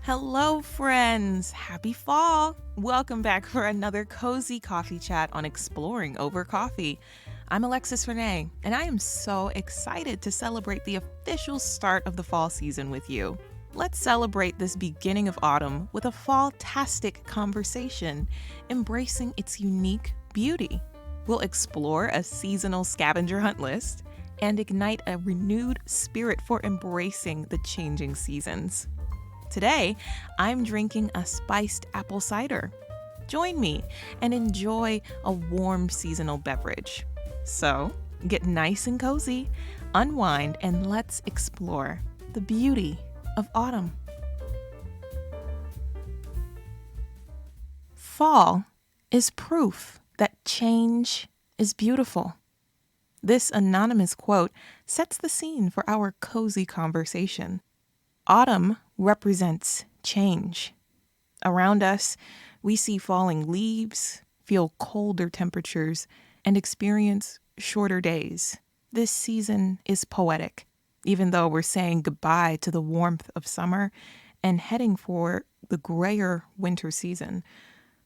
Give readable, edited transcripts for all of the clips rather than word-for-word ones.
Hello, friends. Happy fall. Welcome back for another cozy coffee chat on exploring over coffee. I'm Alexis Renae, and I am so excited to celebrate the official start of the fall season with you. Let's celebrate this beginning of autumn with a fall-tastic conversation, embracing its unique beauty. We'll explore a seasonal scavenger hunt list and ignite a renewed spirit for embracing the changing seasons. Today, I'm drinking a spiced apple cider. Join me and enjoy a warm seasonal beverage. So, get nice and cozy, unwind, and let's explore the beauty of autumn. Fall is proof that change is beautiful. This anonymous quote sets the scene for our cozy conversation. Autumn represents change. Around us, we see falling leaves, feel colder temperatures, and experience shorter days. This season is poetic, even though we're saying goodbye to the warmth of summer and heading for the grayer winter season.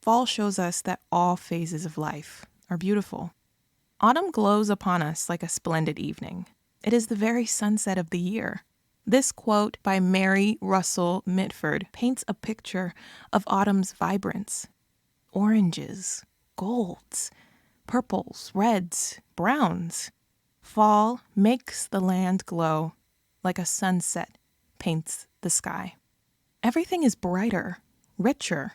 Fall shows us that all phases of life are beautiful. Autumn glows upon us like a splendid evening. It is the very sunset of the year. This quote by Mary Russell Mitford paints a picture of autumn's vibrance. Oranges, golds, purples, reds, browns. Fall makes the land glow like a sunset paints the sky. Everything is brighter, richer,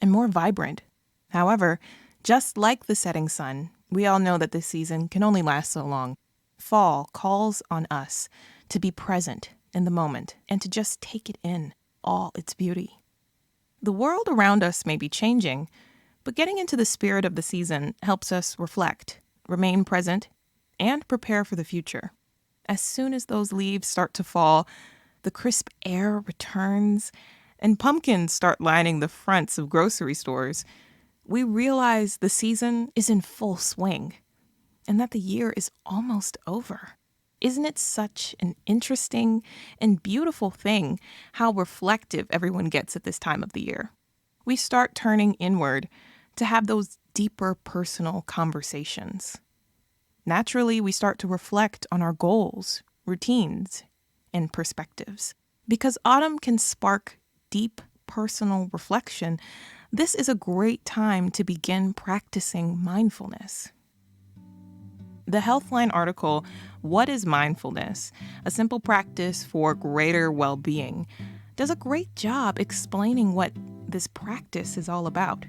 and more vibrant. However, just like the setting sun, we all know that this season can only last so long. Fall calls on us to be present in the moment and to just take it in, all its beauty. The world around us may be changing, but getting into the spirit of the season helps us reflect, remain present, and prepare for the future. As soon as those leaves start to fall, the crisp air returns, and pumpkins start lining the fronts of grocery stores, we realize the season is in full swing and that the year is almost over. Isn't it such an interesting and beautiful thing how reflective everyone gets at this time of the year? We start turning inward to have those deeper personal conversations. Naturally, we start to reflect on our goals, routines, and perspectives. Because autumn can spark deep personal reflection, this is a great time to begin practicing mindfulness. The Healthline article, What is Mindfulness? A Simple Practice for Greater Wellbeing, does a great job explaining what this practice is all about.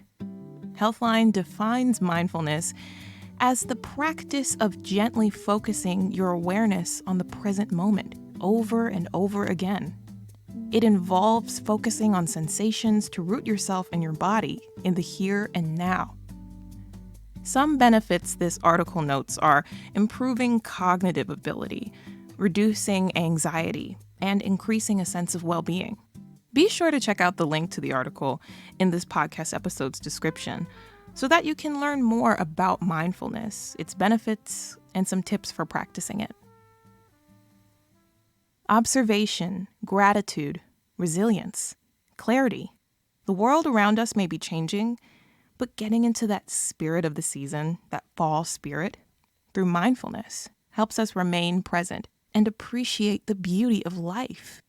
Healthline defines mindfulness as the practice of gently focusing your awareness on the present moment over and over again. It involves focusing on sensations to root yourself and your body in the here and now. Some benefits this article notes are improving cognitive ability, reducing anxiety, and increasing a sense of well-being. Be sure to check out the link to the article in this podcast episode's description so that you can learn more about mindfulness, its benefits, and some tips for practicing it. Observation, gratitude, resilience, clarity. The world around us may be changing, but getting into that spirit of the season, that fall spirit, through mindfulness, helps us remain present and appreciate the beauty of life.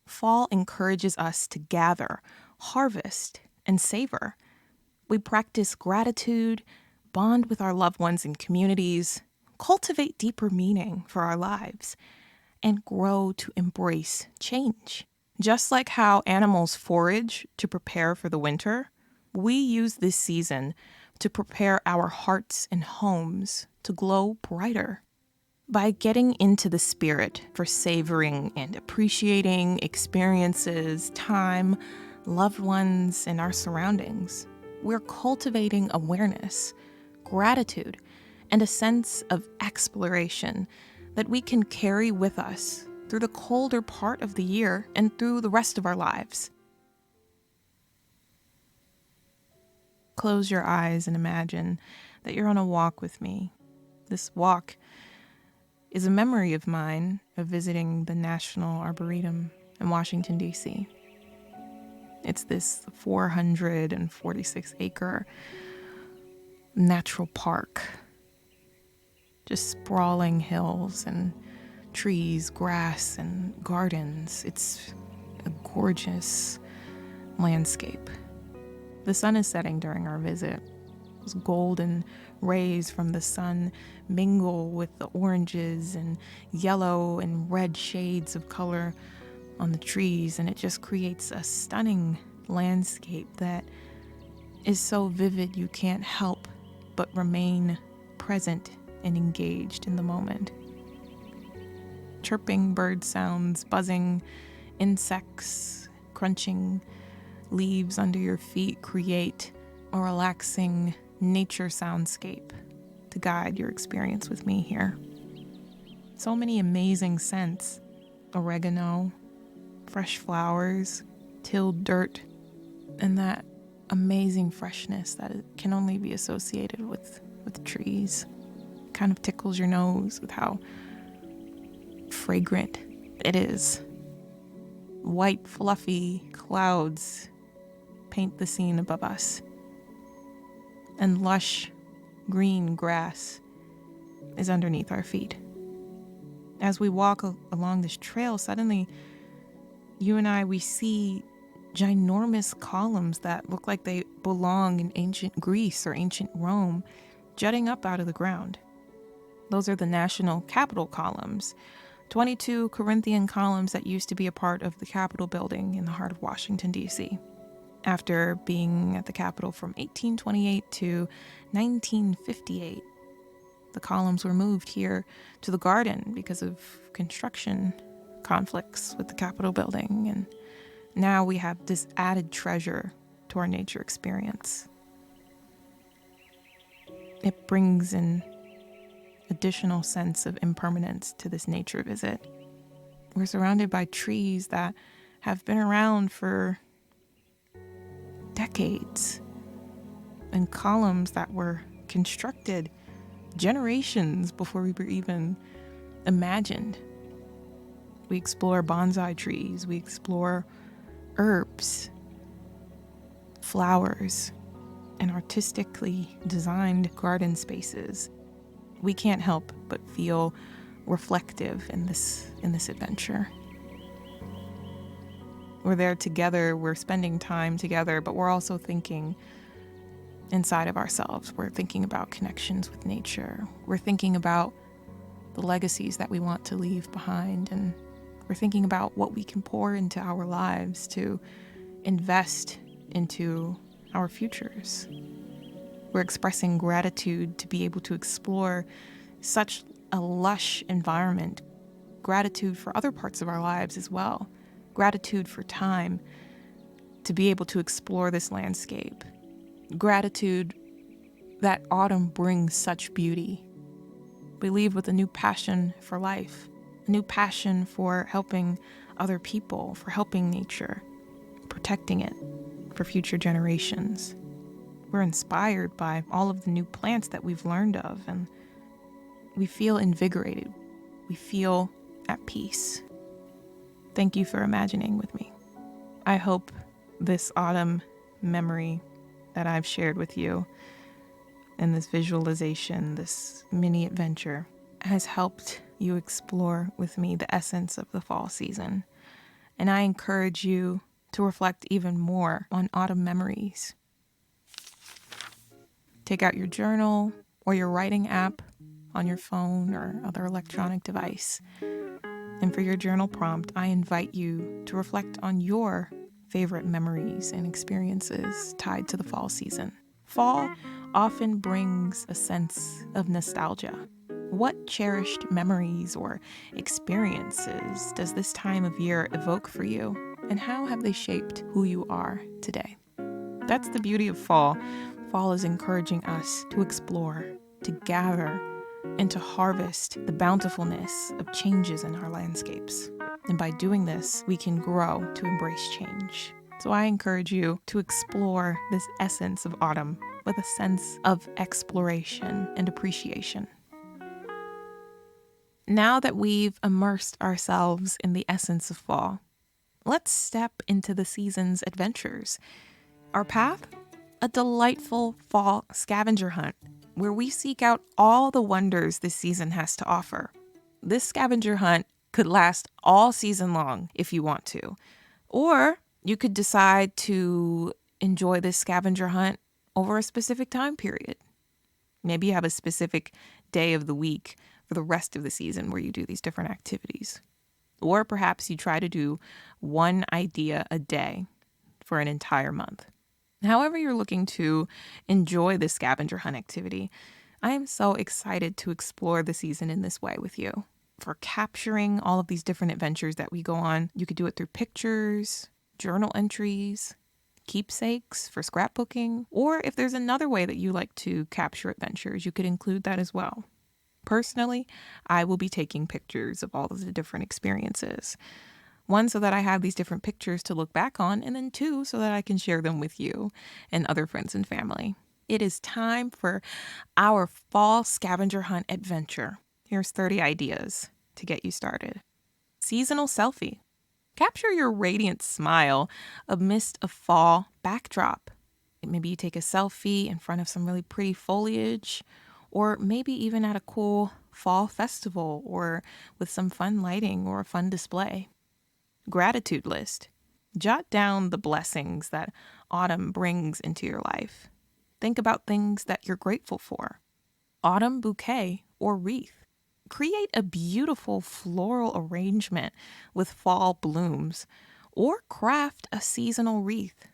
Fall encourages us to gather, harvest, and savor. We practice gratitude, bond with our loved ones and communities, cultivate deeper meaning for our lives, and grow to embrace change. Just like how animals forage to prepare for the winter, we use this season to prepare our hearts and homes to glow brighter. By getting into the spirit for savoring and appreciating experiences, time, loved ones, and our surroundings, we're cultivating awareness, gratitude, and a sense of exploration that we can carry with us through the colder part of the year and through the rest of our lives. Close your eyes and imagine that you're on a walk with me. This walk is a memory of mine of visiting the National Arboretum in Washington, D.C. It's this 446-acre natural park. Just sprawling hills and trees, grass, and gardens. It's a gorgeous landscape. The sun is setting during our visit. Those golden rays from the sun mingle with the oranges and yellow and red shades of color on the trees, and it just creates a stunning landscape that is so vivid you can't help but remain present and engaged in the moment. Chirping bird sounds, buzzing insects, crunching leaves under your feet create a relaxing nature soundscape to guide your experience with me here. So many amazing scents: oregano, fresh flowers, tilled dirt, and that amazing freshness that can only be associated with trees. It kind of tickles your nose with how fragrant it is. White, fluffy clouds paint the scene above us, and lush green grass is underneath our feet. As we walk along this trail, suddenly you and we see ginormous columns that look like they belong in ancient Greece or ancient Rome, jutting up out of the ground. Those are the National Capitol columns, 22 Corinthian columns that used to be a part of the Capitol building in the heart of Washington, D.C. After being at the Capitol from 1828 to 1958, the columns were moved here to the garden because of construction conflicts with the Capitol building, and now we have this added treasure to our nature experience. It brings an additional sense of impermanence to this nature visit. We're surrounded by trees that have been around for decades, and columns that were constructed generations before we were even imagined. We explore bonsai trees, we explore herbs, flowers, and artistically designed garden spaces. We can't help but feel reflective in this adventure. We're there together, we're spending time together, but we're also thinking inside of ourselves. We're thinking about connections with nature. We're thinking about the legacies that we want to leave behind, and we're thinking about what we can pour into our lives to invest into our futures. We're expressing gratitude to be able to explore such a lush environment, gratitude for other parts of our lives as well, gratitude for time to be able to explore this landscape, gratitude that autumn brings such beauty. We leave with a new passion for life, a new passion for helping other people, for helping nature, protecting it for future generations. We're inspired by all of the new plants that we've learned of, and we feel invigorated. We feel at peace. Thank you for imagining with me. I hope this autumn memory that I've shared with you and this visualization, this mini adventure, has helped you explore with me the essence of the fall season. And I encourage you to reflect even more on autumn memories. Take out your journal or your writing app on your phone or other electronic device. And for your journal prompt, I invite you to reflect on your favorite memories and experiences tied to the fall season. Fall often brings a sense of nostalgia. What cherished memories or experiences does this time of year evoke for you, and how have they shaped who you are today? That's the beauty of fall. Fall is encouraging us to explore, to gather, and to harvest the bountifulness of changes in our landscapes. And by doing this, we can grow to embrace change. So I encourage you to explore this essence of autumn with a sense of exploration and appreciation. Now that we've immersed ourselves in the essence of fall, Let's step into the season's adventures. Our path? A delightful fall scavenger hunt where we seek out all the wonders this season has to offer. This scavenger hunt could last all season long if you want to. Or you could decide to enjoy this scavenger hunt over a specific time period. Maybe you have a specific day of the week for the rest of the season where you do these different activities. Or perhaps you try to do one idea a day for an entire month. However you're looking to enjoy this scavenger hunt activity, I am so excited to explore the season in this way with you. For capturing all of these different adventures that we go on, you could do it through pictures, journal entries, keepsakes for scrapbooking, or if there's another way that you like to capture adventures, you could include that as well. Personally, I will be taking pictures of all of the different experiences. One, so that I have these different pictures to look back on, and then two, so that I can share them with you and other friends and family. It is time for our fall scavenger hunt adventure. Here's 30 ideas to get you started. Seasonal selfie. Capture your radiant smile amidst a fall backdrop. Maybe you take a selfie in front of some really pretty foliage, or maybe even at a cool fall festival or with some fun lighting or a fun display. Gratitude list. Jot down the blessings that autumn brings into your life. Think about things that you're grateful for. Autumn bouquet or wreath. Create a beautiful floral arrangement with fall blooms, or craft a seasonal wreath.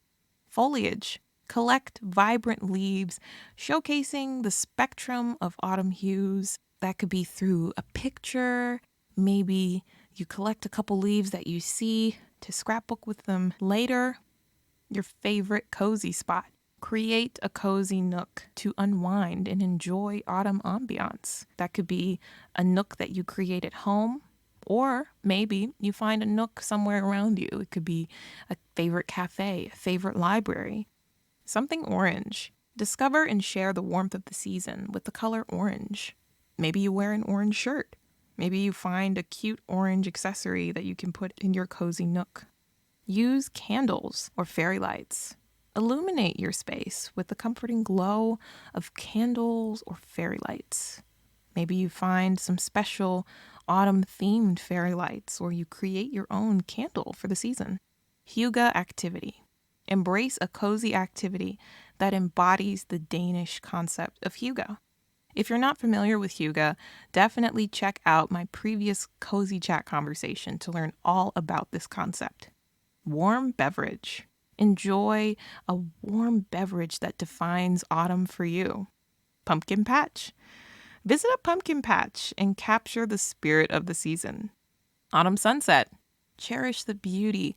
Foliage. Collect vibrant leaves, showcasing the spectrum of autumn hues. That could be through a picture. Maybe you collect a couple leaves that you see to scrapbook with them later. Your favorite cozy spot. Create a cozy nook to unwind and enjoy autumn ambiance. That could be a nook that you create at home, or maybe you find a nook somewhere around you. It could be a favorite cafe, a favorite library. Something orange. Discover and share the warmth of the season with the color orange. Maybe you wear an orange shirt. Maybe you find a cute orange accessory that you can put in your cozy nook. Use candles or fairy lights. Illuminate your space with the comforting glow of candles or fairy lights. Maybe you find some special autumn-themed fairy lights, or you create your own candle for the season. Hygge activity. Embrace a cozy activity that embodies the Danish concept of hygge. If you're not familiar with hygge, definitely check out my previous Cozy Chat conversation to learn all about this concept. Warm beverage. Enjoy a warm beverage that defines autumn for you. Pumpkin patch. Visit a pumpkin patch and capture the spirit of the season. Autumn sunset. Cherish the beauty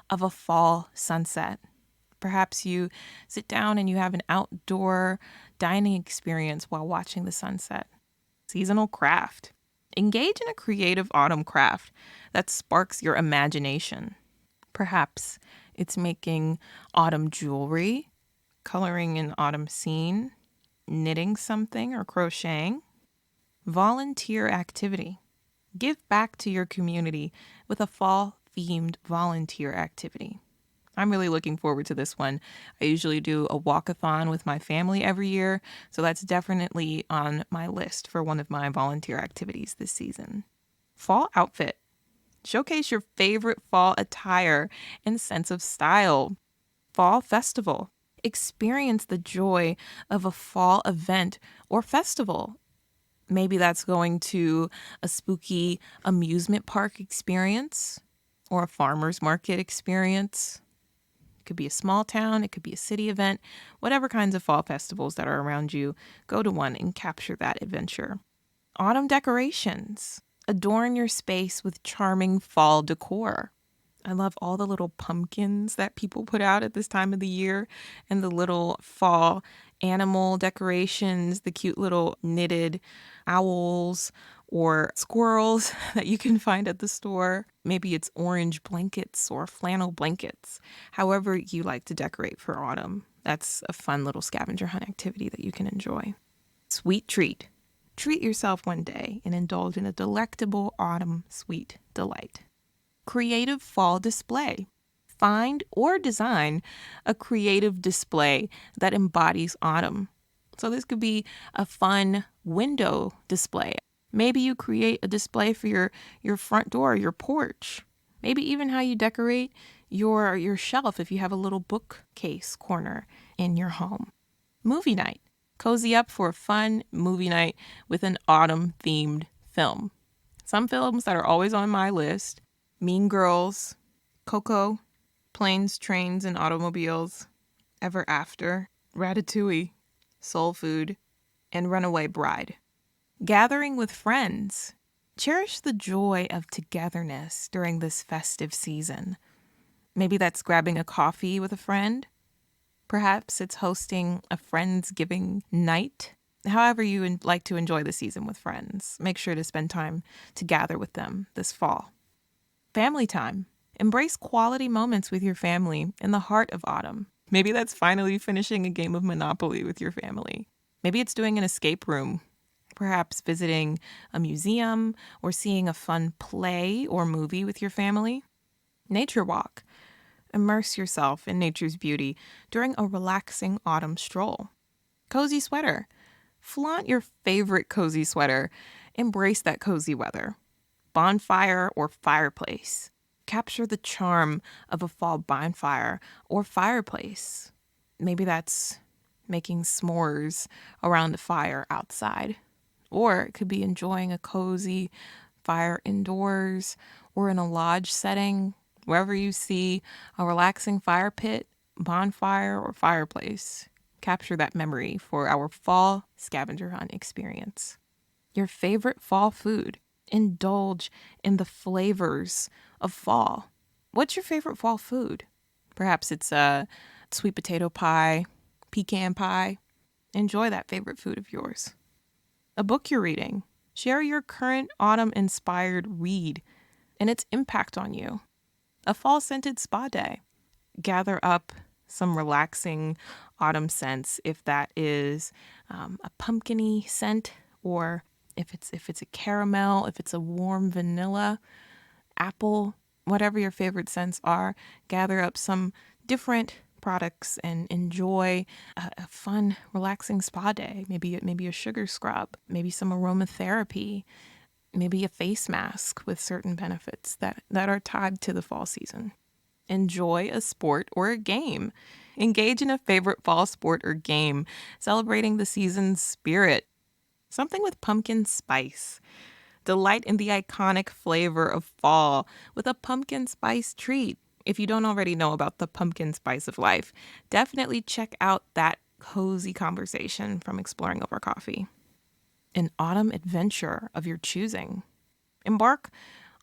of a fall sunset. Perhaps you sit down and you have an outdoor dining experience while watching the sunset. Seasonal craft. Engage in a creative autumn craft that sparks your imagination. Perhaps it's making autumn jewelry, coloring an autumn scene, knitting something or crocheting. Volunteer activity. Give back to your community with a fall-themed volunteer activity. I'm really looking forward to this one. I usually do a walkathon with my family every year, so that's definitely on my list for one of my volunteer activities this season. Fall outfit. Showcase your favorite fall attire and sense of style. Fall festival. Experience the joy of a fall event or festival. Maybe that's going to a spooky amusement park experience or a farmer's market experience. It could be a small town, it could be a city event, whatever kinds of fall festivals that are around you, go to one and capture that adventure. Autumn decorations. Adorn your space with charming fall decor. I love all the little pumpkins that people put out at this time of the year and the little fall animal decorations, the cute little knitted owls or squirrels that you can find at the store. Maybe it's orange blankets or flannel blankets, however you like to decorate for autumn. That's a fun little scavenger hunt activity that you can enjoy. Sweet treat. Treat yourself one day and indulge in a delectable autumn sweet delight. Creative fall display. Find or design a creative display that embodies autumn. So this could be a fun window display. Maybe you create a display for your front door, your porch. Maybe even how you decorate your shelf if you have a little bookcase corner in your home. Movie night. Cozy up for a fun movie night with an autumn-themed film. Some films that are always on my list: Mean Girls, Coco, Planes, Trains, and Automobiles, Ever After, Ratatouille, Soul Food, and Runaway Bride. Gathering with friends. Cherish the joy of togetherness during this festive season. Maybe that's grabbing a coffee with a friend. Perhaps it's hosting a Friendsgiving night. However you like to enjoy the season with friends, make sure to spend time to gather with them this fall. Family time. Embrace quality moments with your family in the heart of autumn. Maybe that's finally finishing a game of Monopoly with your family. Maybe it's doing an escape room. Perhaps visiting a museum or seeing a fun play or movie with your family. Nature walk. Immerse yourself in nature's beauty during a relaxing autumn stroll. Cozy sweater. Flaunt your favorite cozy sweater. Embrace that cozy weather. Bonfire or fireplace. Capture the charm of a fall bonfire or fireplace. Maybe that's making s'mores around a fire outside. Or it could be enjoying a cozy fire indoors or in a lodge setting, wherever you see a relaxing fire pit, bonfire, or fireplace. Capture that memory for our fall scavenger hunt experience. Your favorite fall food. Indulge in the flavors of fall. What's your favorite fall food? Perhaps it's a sweet potato pie, pecan pie. Enjoy that favorite food of yours. A book you're reading. Share your current autumn-inspired read and its impact on you. A fall-scented spa day. Gather up some relaxing autumn scents, if that is a pumpkin-y scent, or if it's a caramel, if it's a warm vanilla, apple, whatever your favorite scents are. Gather up some different products and enjoy a fun, relaxing spa day. Maybe a sugar scrub, maybe some aromatherapy, maybe a face mask with certain benefits that are tied to the fall season. Enjoy a sport or a game. Engage in a favorite fall sport or game, celebrating the season's spirit. Something with pumpkin spice. Delight in the iconic flavor of fall with a pumpkin spice treat. If you don't already know about the pumpkin spice of life, definitely check out that cozy conversation from Exploring Over Coffee. An autumn adventure of your choosing. Embark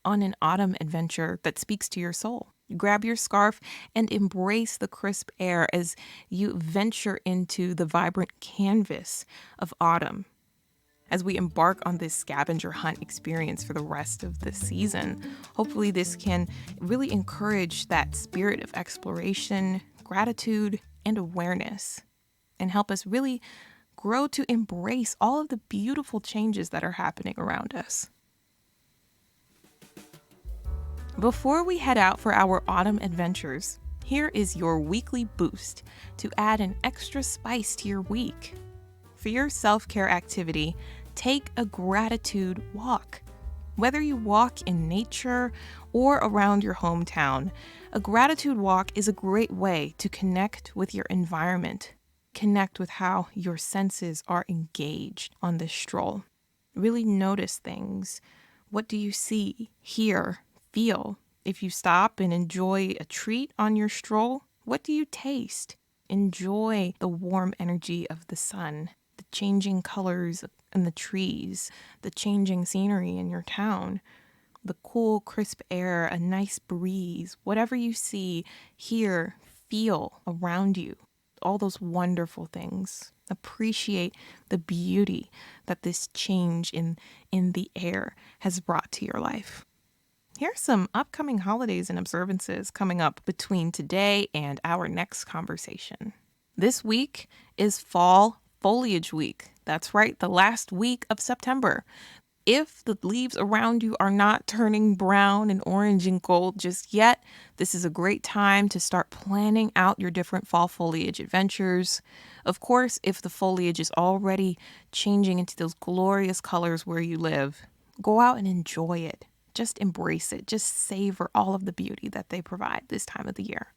on an autumn adventure that speaks to your soul. Grab your scarf and embrace the crisp air as you venture into the vibrant canvas of autumn. As we embark on this scavenger hunt experience for the rest of the season, hopefully this can really encourage that spirit of exploration, gratitude, and awareness, and help us really grow to embrace all of the beautiful changes that are happening around us. Before we head out for our autumn adventures, here is your weekly boost to add an extra spice to your week. For your self-care activity, take a gratitude walk. Whether you walk in nature or around your hometown, a gratitude walk is a great way to connect with your environment, connect with how your senses are engaged on this stroll. Really notice things. What do you see, hear, feel? If you stop and enjoy a treat on your stroll, what do you taste? Enjoy the warm energy of the sun, the changing colors in the trees, the changing scenery in your town, the cool, crisp air, a nice breeze, whatever you see, hear, feel around you, all those wonderful things. Appreciate the beauty that this change in the air has brought to your life. Here are some upcoming holidays and observances coming up between today and our next conversation. This week is Fall Foliage Week. That's right, the last week of September. If the leaves around you are not turning brown and orange and gold just yet, this is a great time to start planning out your different fall foliage adventures. Of course, if the foliage is already changing into those glorious colors where you live, go out and enjoy it. Just embrace it. Just savor all of the beauty that they provide this time of the year.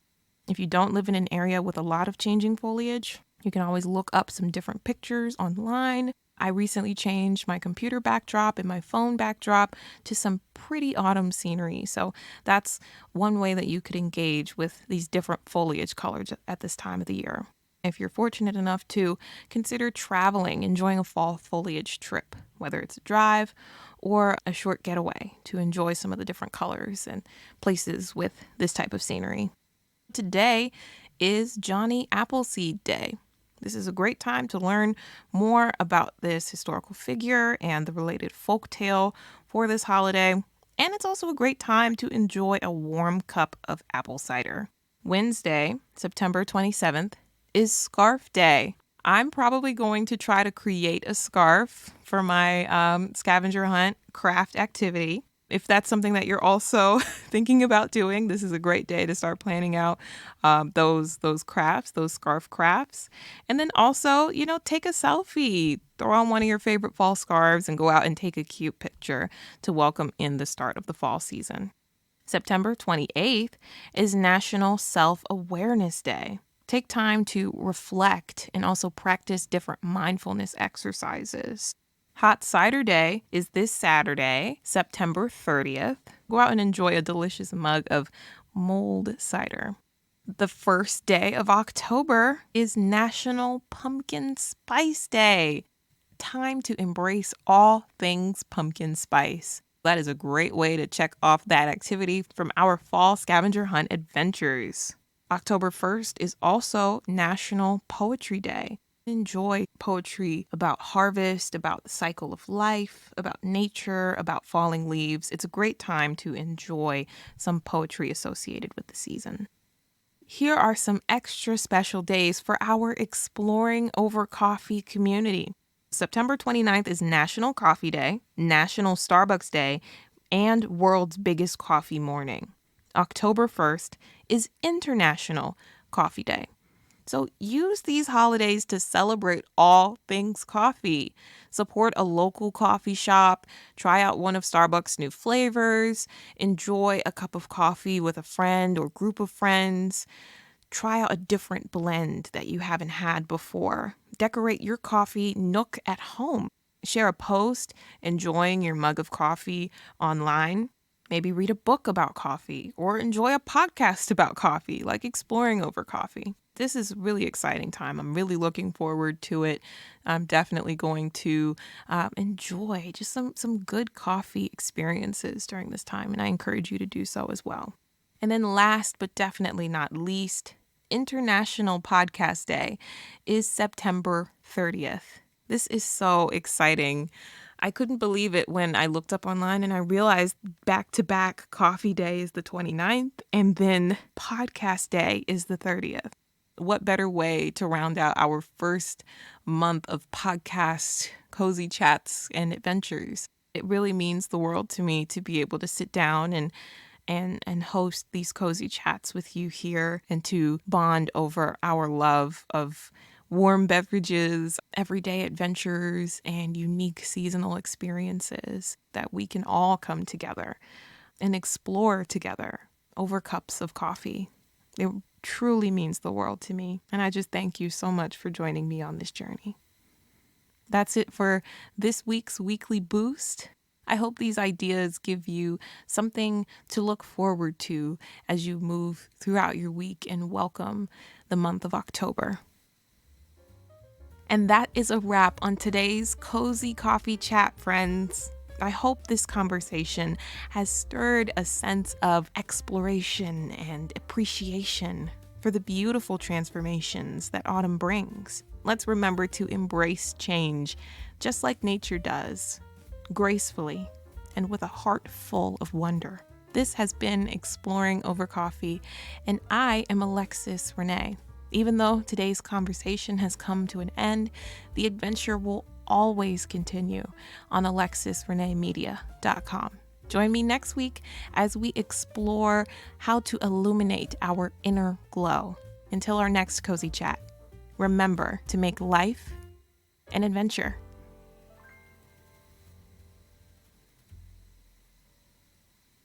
If you don't live in an area with a lot of changing foliage, you can always look up some different pictures online. I recently changed my computer backdrop and my phone backdrop to some pretty autumn scenery. So that's one way that you could engage with these different foliage colors at this time of the year. If you're fortunate enough to consider traveling, enjoying a fall foliage trip, whether it's a drive or a short getaway to enjoy some of the different colors and places with this type of scenery. Today is Johnny Appleseed Day. This is a great time to learn more about this historical figure and the related folktale for this holiday. And it's also a great time to enjoy a warm cup of apple cider. Wednesday, September 27th, is Scarf Day. I'm probably going to try to create a scarf for my scavenger hunt craft activity. If that's something that you're also thinking about doing, this is a great day to start planning out those crafts, those scarf crafts. And then also, take a selfie. Throw on one of your favorite fall scarves and go out and take a cute picture to welcome in the start of the fall season. September 28th is National Self-Awareness Day. Take time to reflect and also practice different mindfulness exercises. Hot Cider Day is this Saturday, September 30th. Go out and enjoy a delicious mug of mulled cider. The first day of October is National Pumpkin Spice Day. Time to embrace all things pumpkin spice. That is a great way to check off that activity from our fall scavenger hunt adventures. October 1st is also National Poetry Day. Enjoy poetry about harvest, about the cycle of life, about nature, about falling leaves. It's a great time to enjoy some poetry associated with the season. Here are some extra special days for our Exploring Over Coffee community. September 29th is National Coffee Day, National Starbucks Day, and World's Biggest Coffee Morning. October 1st is International Coffee Day. So use these holidays to celebrate all things coffee. Support a local coffee shop, try out one of Starbucks' new flavors, enjoy a cup of coffee with a friend or group of friends. Try out a different blend that you haven't had before. Decorate your coffee nook at home. Share a post enjoying your mug of coffee online. Maybe read a book about coffee or enjoy a podcast about coffee, like Exploring Over Coffee. This is a really exciting time. I'm really looking forward to it. I'm definitely going to enjoy just some good coffee experiences during this time, and I encourage you to do so as well. And then last but definitely not least, International Podcast Day is September 30th. This is so exciting. I couldn't believe it when I looked up online and I realized back-to-back Coffee Day is the 29th and then Podcast Day is the 30th. What better way to round out our first month of podcast, cozy chats, and adventures? It really means the world to me to be able to sit down and host these cozy chats with you here and to bond over our love of warm beverages, everyday adventures, and unique seasonal experiences that we can all come together and explore together over cups of coffee. It truly means the world to me, and I just thank you so much for joining me on this journey. That's it for this week's Weekly Boost. I hope these ideas give you something to look forward to as you move throughout your week and welcome the month of October. And that is a wrap on today's Cozy Coffee Chat, friends. I hope this conversation has stirred a sense of exploration and appreciation for the beautiful transformations that autumn brings. Let's remember to embrace change, just like nature does, gracefully and with a heart full of wonder. This has been Exploring Over Coffee, and I am Alexis Renae. Even though today's conversation has come to an end, the adventure will always continue on alexisrenaemedia.com. Join me next week as we explore how to illuminate our inner glow. Until our next cozy chat, remember to make life an adventure.